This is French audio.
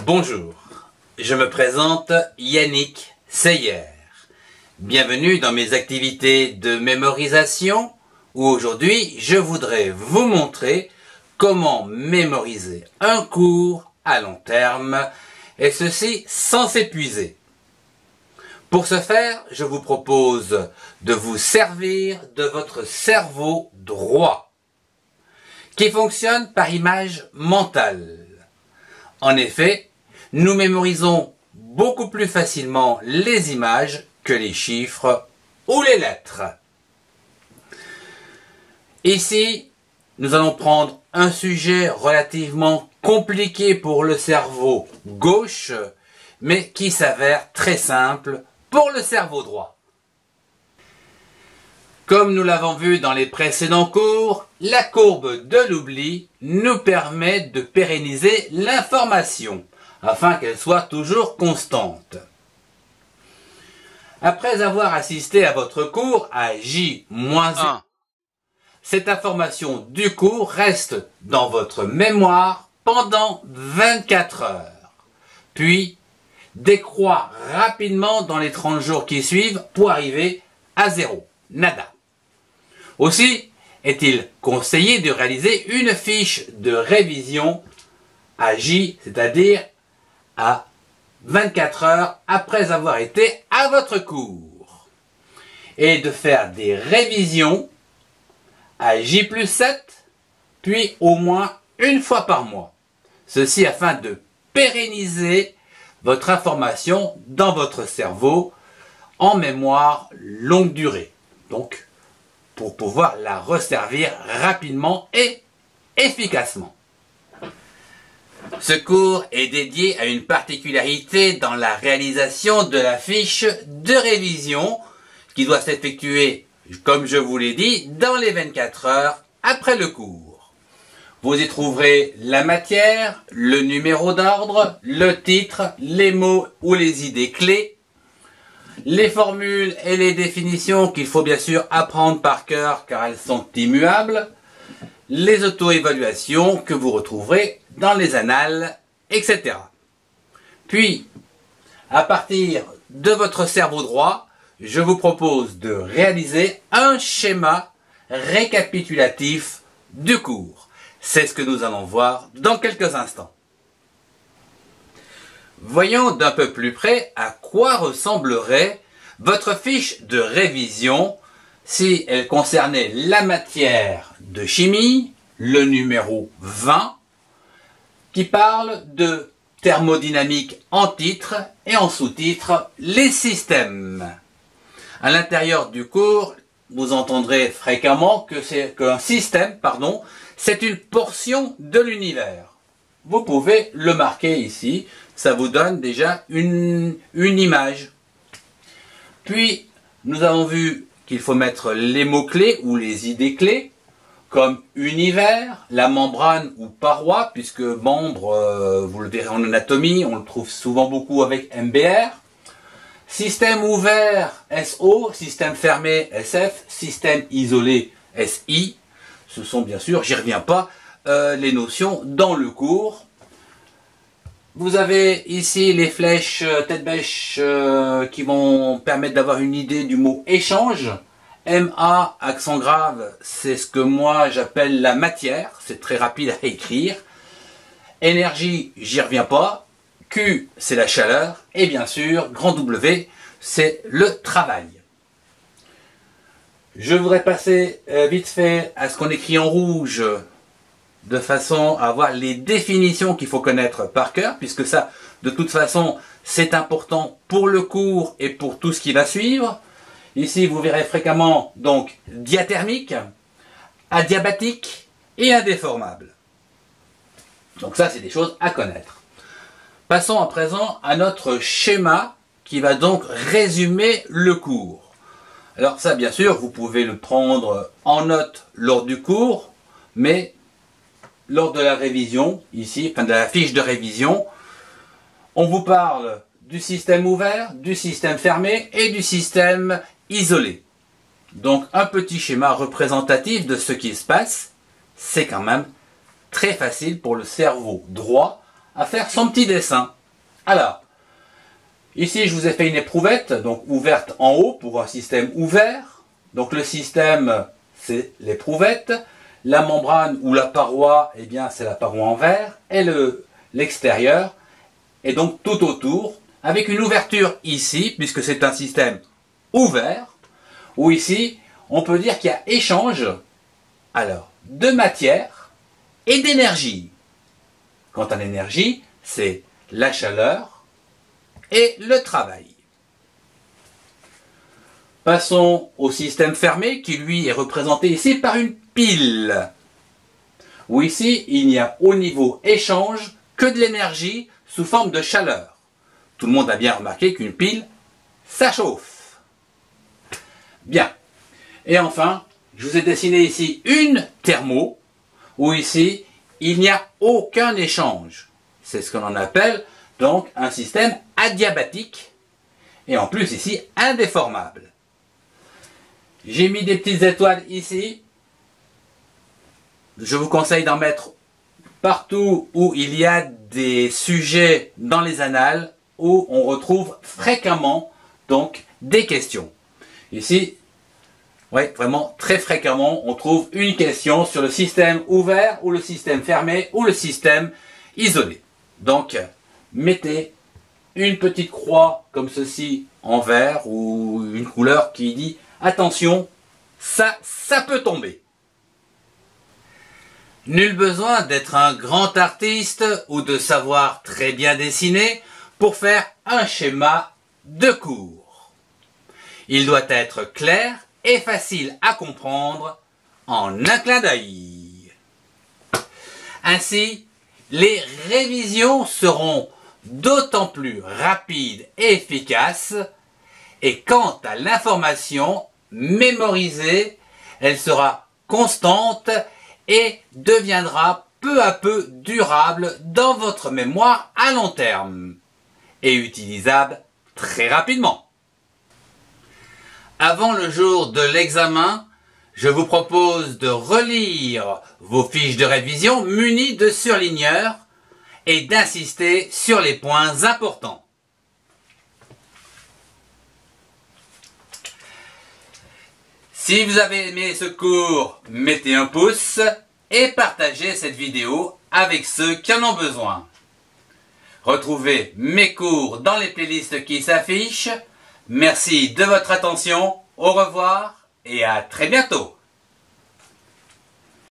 Bonjour, je me présente Yannick Seyer. Bienvenue dans mes activités de mémorisation où aujourd'hui je voudrais vous montrer comment mémoriser un cours à long terme et ceci sans s'épuiser. Pour ce faire, je vous propose de vous servir de votre cerveau droit qui fonctionne par image mentale. En effet, nous mémorisons beaucoup plus facilement les images que les chiffres ou les lettres. Ici, nous allons prendre un sujet relativement compliqué pour le cerveau gauche, mais qui s'avère très simple pour le cerveau droit. Comme nous l'avons vu dans les précédents cours, la courbe de l'oubli nous permet de pérenniser l'information afin qu'elle soit toujours constante. Après avoir assisté à votre cours à J-1, cette information du cours reste dans votre mémoire pendant 24 heures, puis décroît rapidement dans les 30 jours qui suivent pour arriver à 0, nada. Aussi, est-il conseillé de réaliser une fiche de révision à J, c'est-à-dire à 24 heures après avoir été à votre cours, et de faire des révisions à J+7, puis au moins une fois par mois. Ceci afin de pérenniser votre information dans votre cerveau en mémoire longue durée. Donc, pour pouvoir la resservir rapidement et efficacement. Ce cours est dédié à une particularité dans la réalisation de la fiche de révision qui doit s'effectuer, comme je vous l'ai dit, dans les 24 heures après le cours. Vous y trouverez la matière, le numéro d'ordre, le titre, les mots ou les idées clés, les formules et les définitions qu'il faut bien sûr apprendre par cœur car elles sont immuables, les auto-évaluations que vous retrouverez dans les annales, etc. Puis, à partir de votre cerveau droit, je vous propose de réaliser un schéma récapitulatif du cours. C'est ce que nous allons voir dans quelques instants. Voyons d'un peu plus près à quoi ressemblerait votre fiche de révision si elle concernait la matière de chimie, le numéro 20, qui parle de thermodynamique en titre et en sous-titre les systèmes. À l'intérieur du cours, vous entendrez fréquemment qu'un système, c'est une portion de l'univers. Vous pouvez le marquer ici, ça vous donne déjà une image. Puis, nous avons vu qu'il faut mettre les mots-clés ou les idées clés, comme univers, la membrane ou paroi, puisque membre, vous le verrez en anatomie, on le trouve souvent beaucoup avec MBR. Système ouvert, SO, système fermé, SF, système isolé, SI. Ce sont bien sûr, j'y reviens pas, les notions dans le cours. Vous avez ici les flèches tête-bêche qui vont permettre d'avoir une idée du mot échange. MA, accent grave, c'est ce que moi j'appelle la matière, c'est très rapide à écrire. Énergie, j'y reviens pas. Q, c'est la chaleur. Et bien sûr, grand W, c'est le travail. Je voudrais passer vite fait à ce qu'on écrit en rouge, de façon à avoir les définitions qu'il faut connaître par cœur, puisque ça, de toute façon, c'est important pour le cours et pour tout ce qui va suivre. Ici, vous verrez fréquemment, donc, diathermique, adiabatique et indéformable. Donc ça, c'est des choses à connaître. Passons à présent à notre schéma qui va donc résumer le cours. Alors ça, bien sûr, vous pouvez le prendre en note lors du cours, mais lors de la révision, ici, de la fiche de révision, on vous parle du système ouvert, du système fermé et du système isolé. Donc un petit schéma représentatif de ce qui se passe, c'est quand même très facile pour le cerveau droit à faire son petit dessin. Alors, ici je vous ai fait une éprouvette, donc ouverte en haut pour un système ouvert. Donc le système, c'est l'éprouvette. La membrane ou la paroi, eh bien c'est la paroi en verre. Et l'extérieur, et donc tout autour, avec une ouverture ici, puisque c'est un système ouvert, où ici, on peut dire qu'il y a échange, alors, de matière et d'énergie. Quant à l'énergie, c'est la chaleur et le travail. Passons au système fermé, qui lui est représenté ici par une pile, où ici, il n'y a au niveau échange que de l'énergie sous forme de chaleur. Tout le monde a bien remarqué qu'une pile, ça chauffe. Bien. Et enfin, je vous ai dessiné ici une thermo, où ici, il n'y a aucun échange. C'est ce que l'on appelle donc un système adiabatique, et en plus ici, indéformable. J'ai mis des petites étoiles ici. Je vous conseille d'en mettre partout où il y a des sujets dans les annales, où on retrouve fréquemment donc des questions. Ici, oui, vraiment très fréquemment, on trouve une question sur le système ouvert ou le système fermé ou le système isolé. Donc, mettez une petite croix comme ceci en vert ou une couleur qui dit attention, ça peut tomber. Nul besoin d'être un grand artiste ou de savoir très bien dessiner pour faire un schéma de cours. Il doit être clair et facile à comprendre en un clin d'œil. Ainsi, les révisions seront d'autant plus rapides et efficaces, et quant à l'information mémorisée, elle sera constante et deviendra peu à peu durable dans votre mémoire à long terme et utilisable très rapidement. Avant le jour de l'examen, je vous propose de relire vos fiches de révision munies de surligneurs et d'insister sur les points importants. Si vous avez aimé ce cours, mettez un pouce et partagez cette vidéo avec ceux qui en ont besoin. Retrouvez mes cours dans les playlists qui s'affichent. Merci de votre attention, au revoir et à très bientôt.